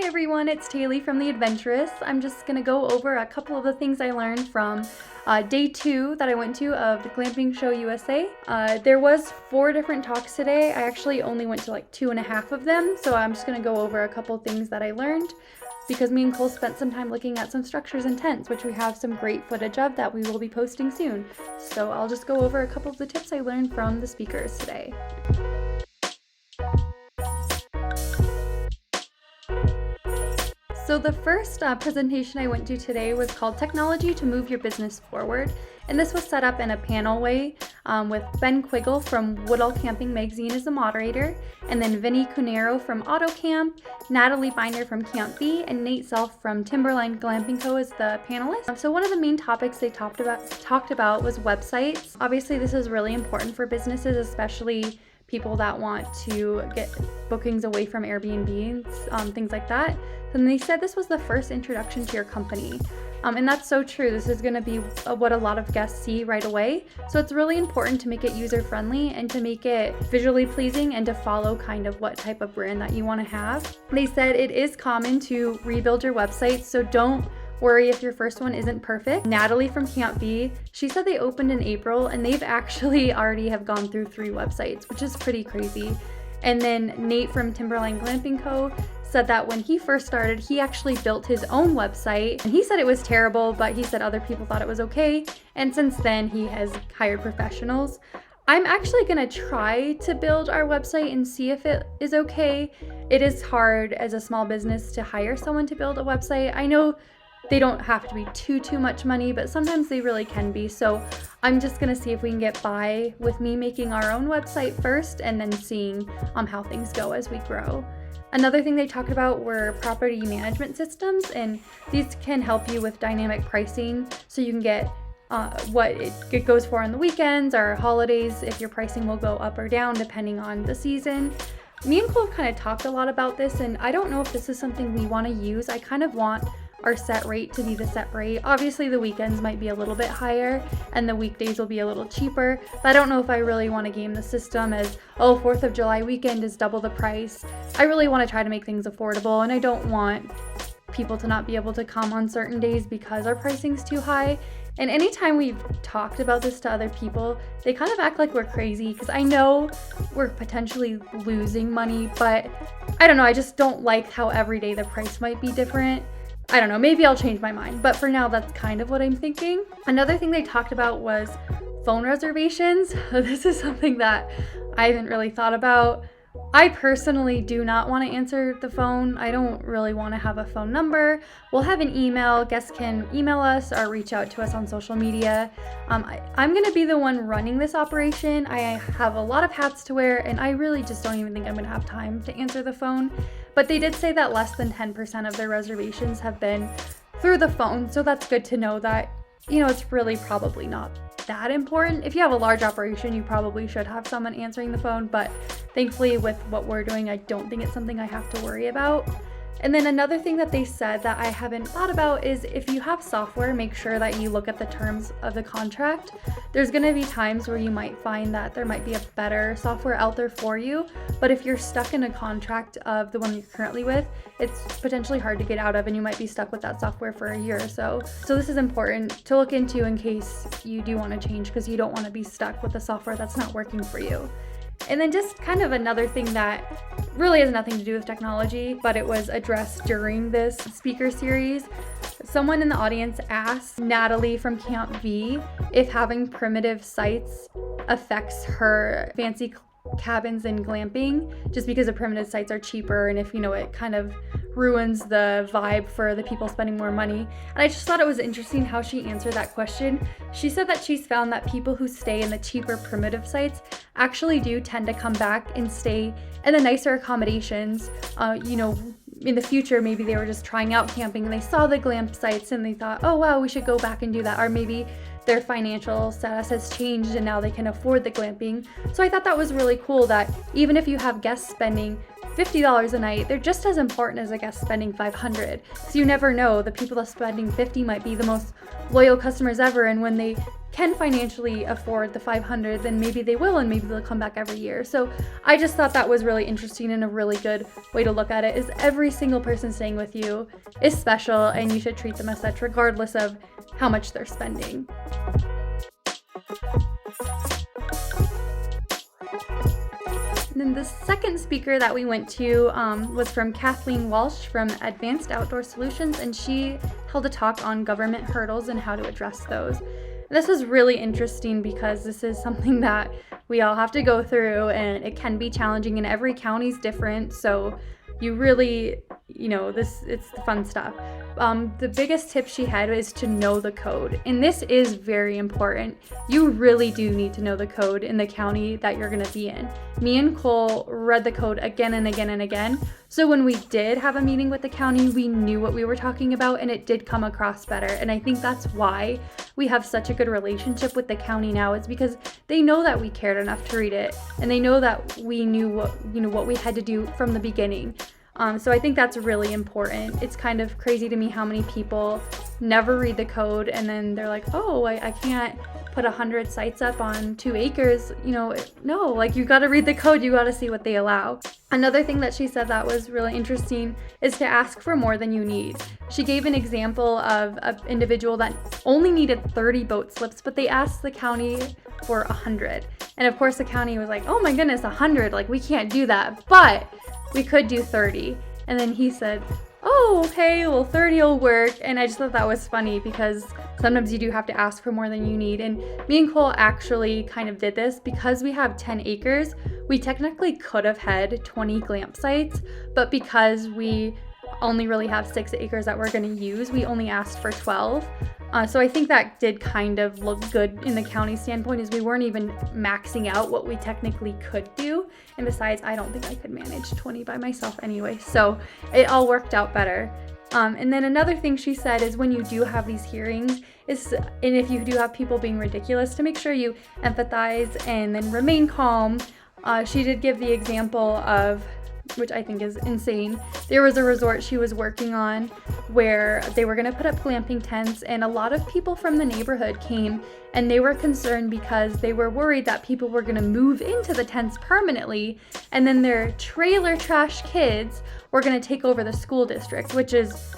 everyone, it's Taylor from the Adventureists. I'm just going to go over a couple of the things I learned from day 2 that I went to of the Glamping Show USA. There was 4 different talks today. I actually only went to like 2.5 of them, so I'm just going to go over a couple things that I learned because me and Cole spent some time looking at some structures and tents, which we have some great footage of that we will be posting soon. So I'll just go over a couple of the tips I learned from the speakers today. So the first presentation I went to today was called Technology to Move Your Business Forward. And this was set up in a panel way with Ben Quiggle from Woodall Camping Magazine as the moderator, and then Vinny Cunero from AutoCamp, Natalie Binder from Camp B, and Nate Self from Timberline Glamping Co. as the panelists. So one of the main topics they talked about was websites. Obviously this is really important for businesses, especially people that want to get bookings away from Airbnb, things like that. And they said this was the first introduction to your company. And that's so true. This is going to be what a lot of guests see right away. So it's really important to make it user-friendly and to make it visually pleasing and to follow kind of what type of brand that you want to have. They said it is common to rebuild your website, so don't worry if your first one isn't perfect. Natalie from Camp B, she said they opened in April and they've actually already have gone through 3 websites, which is pretty crazy. And then Nate from Timberline Glamping Co. said that when he first started, he actually built his own website and he said it was terrible, but he said other people thought it was okay. And since then he has hired professionals. I'm actually gonna try to build our website and see if it is okay. It is hard as a small business to hire someone to build a website. I know they don't have to be too much money, but sometimes they really can be. So I'm just gonna see if we can get by with me making our own website first and then seeing how things go as we grow. Another thing they talked about were property management systems, and these can help you with dynamic pricing so you can get what it goes for on the weekends or holidays, if your pricing will go up or down depending on the season. Me and Cole have kind of talked a lot about this, and I don't know if this is something we want to use. I kind of want our set rate to be the set rate. Obviously the weekends might be a little bit higher and the weekdays will be a little cheaper, but I don't know if I really want to game the system as, oh, 4th of July weekend is double the price. I really want to try to make things affordable, and I don't want people to not be able to come on certain days because our pricing's too high. And anytime we've talked about this to other people, they kind of act like we're crazy because I know we're potentially losing money, but I don't know, I just don't like how every day the price might be different. I don't know, maybe I'll change my mind, but for now that's kind of what I'm thinking. Another thing they talked about was phone reservations. This is something that I haven't really thought about. I personally do not want to answer the phone. I don't really want to have a phone number. We'll have an email. Guests can email us or reach out to us on social media. I'm going to be the one running this operation. I have a lot of hats to wear, and I really just don't even think I'm going to have time to answer the phone. But they did say that less than 10% of their reservations have been through the phone. So that's good to know that, it's really probably not that important. If you have a large operation, you probably should have someone answering the phone, but thankfully with what we're doing, I don't think it's something I have to worry about. And then another thing that they said that I haven't thought about is if you have software, make sure that you look at the terms of the contract. There's going to be times where you might find that there might be a better software out there for you, but if you're stuck in a contract of the one you're currently with, it's potentially hard to get out of, and you might be stuck with that software for a year or so. So this is important to look into in case you do want to change, because you don't want to be stuck with a software that's not working for you. And then just kind of another thing that really has nothing to do with technology, but it was addressed during this speaker series. Someone in the audience asked Natalie from Camp V if having primitive sites affects her fancy cabins and glamping, just because the primitive sites are cheaper, and if it kind of ruins the vibe for the people spending more money. And I just thought it was interesting how she answered that question. She said that she's found that people who stay in the cheaper primitive sites actually do tend to come back and stay in the nicer accommodations. In the future, maybe they were just trying out camping and they saw the glamp sites and they thought, oh wow, we should go back and do that. Or maybe their financial status has changed and now they can afford the glamping. So I thought that was really cool that even if you have guests spending $50 a night, they're just as important as a guest spending $500. So you never know, the people that are spending $50 might be the most loyal customers ever, and when they can financially afford the 500, then maybe they will, and maybe they'll come back every year. So I just thought that was really interesting, and a really good way to look at it is every single person staying with you is special, and you should treat them as such regardless of how much they're spending. And then the second speaker that we went to was from Kathleen Walsh from Advanced Outdoor Solutions, and she held a talk on government hurdles and how to address those. This was really interesting because this is something that we all have to go through, and it can be challenging, and every county's different, so you really, it's the fun stuff. The biggest tip she had is to know the code, and this is very important. You really do need to know the code in the county that you're going to be in. Me and Cole read the code again and again and again, so when we did have a meeting with the county, we knew what we were talking about, and it did come across better. And I think that's why we have such a good relationship with the county now, is because they know that we cared enough to read it, and they know that we knew what we had to do from the beginning. So I think that's really important. It's kind of crazy to me how many people never read the code, and then they're like, oh, I can't put 100 sites up on 2 acres. No, you got to read the code. You got to see what they allow. Another thing that she said that was really interesting is to ask for more than you need. She gave an example of an individual that only needed 30 boat slips, but they asked the county for 100. And of course the county was like, oh my goodness, 100, we can't do that, but we could do 30. And then he said, oh, okay, well 30 will work. And I just thought that was funny because sometimes you do have to ask for more than you need. And me and Cole actually kind of did this because we have 10 acres. We technically could have had 20 glamp sites, but because we only really have 6 acres that we're going to use, we only asked for 12. So I think that did kind of look good in the county standpoint, is we weren't even maxing out what we technically could do. And besides, I don't think I could manage 20 by myself anyway. So it all worked out better. And then another thing she said is when you do have these hearings, and if you do have people being ridiculous, to make sure you empathize and then remain calm. She did give the example of, which I think is insane. There was a resort she was working on where they were going to put up glamping tents, and a lot of people from the neighborhood came, and they were concerned because they were worried that people were going to move into the tents permanently, and then their trailer trash kids were going to take over the school district, which is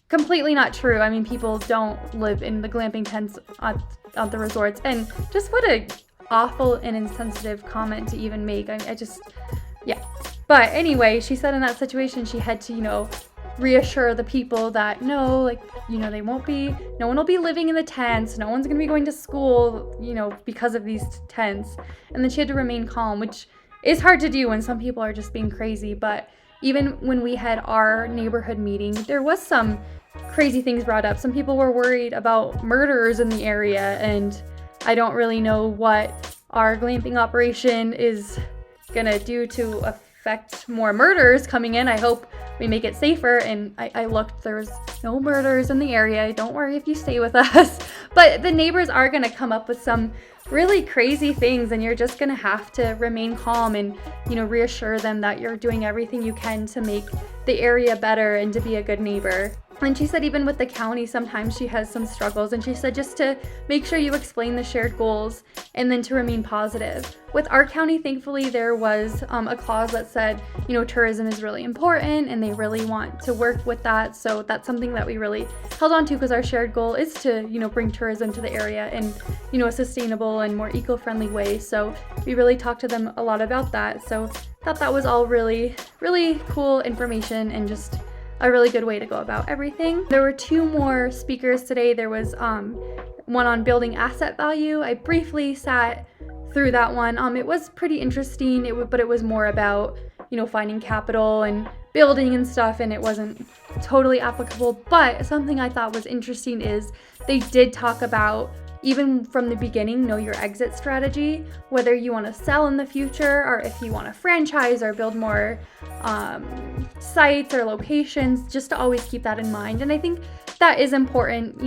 completely not true. I mean, people don't live in the glamping tents at the resorts, and just what a awful and insensitive comment to even make. Yeah. But anyway, she said in that situation she had to, reassure the people that no one will be living in the tents, no one's going to be going to school, because of these tents. And then she had to remain calm, which is hard to do when some people are just being crazy. But even when we had our neighborhood meeting, there was some crazy things brought up. Some people were worried about murderers in the area, and I don't really know what our glamping operation is gonna do to affect more murders coming in. I hope we make it safer, and I looked, there's no murders in the area. Don't worry if you stay with us. But the neighbors are gonna come up with some really crazy things, and you're just gonna have to remain calm and reassure them that you're doing everything you can to make the area better and to be a good neighbor. And she said even with the county, sometimes she has some struggles, and she said just to make sure you explain the shared goals and then to remain positive. With our county, thankfully, there was a clause that said, tourism is really important and they really want to work with that. So that's something that we really held on to, because our shared goal is to, bring tourism to the area in, a sustainable and more eco-friendly way. So we really talked to them a lot about that. So I thought that was all really, really cool information and just a really good way to go about everything. There were 2 more speakers today. There was one on building asset value. I briefly sat through that one. It was pretty interesting, but it was more about, finding capital and building and stuff, and it wasn't totally applicable. But something I thought was interesting is they did talk about, even from the beginning, know your exit strategy, whether you want to sell in the future or if you want to franchise or build more sites or locations, just to always keep that in mind. And I think that is important.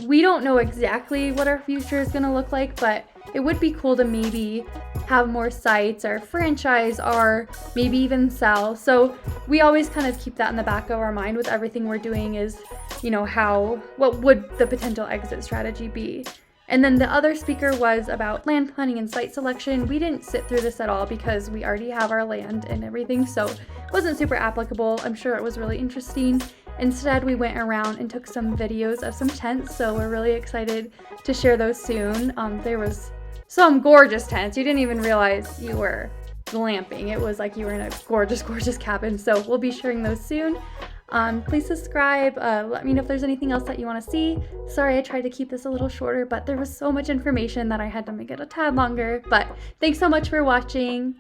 We don't know exactly what our future is going to look like, but it would be cool to maybe have more sites or franchise or maybe even sell. So we always kind of keep that in the back of our mind with everything we're doing is, what would the potential exit strategy be? And then the other speaker was about land planning and site selection. We didn't sit through this at all because we already have our land and everything, so it wasn't super applicable. I'm sure it was really interesting. Instead, we went around and took some videos of some tents, so we're really excited to share those soon. There was some gorgeous tents. You didn't even realize you were glamping. It was like you were in a gorgeous, gorgeous cabin, so we'll be sharing those soon. Please subscribe. Let me know if there's anything else that you want to see. Sorry, I tried to keep this a little shorter, but there was so much information that I had to make it a tad longer. But thanks so much for watching.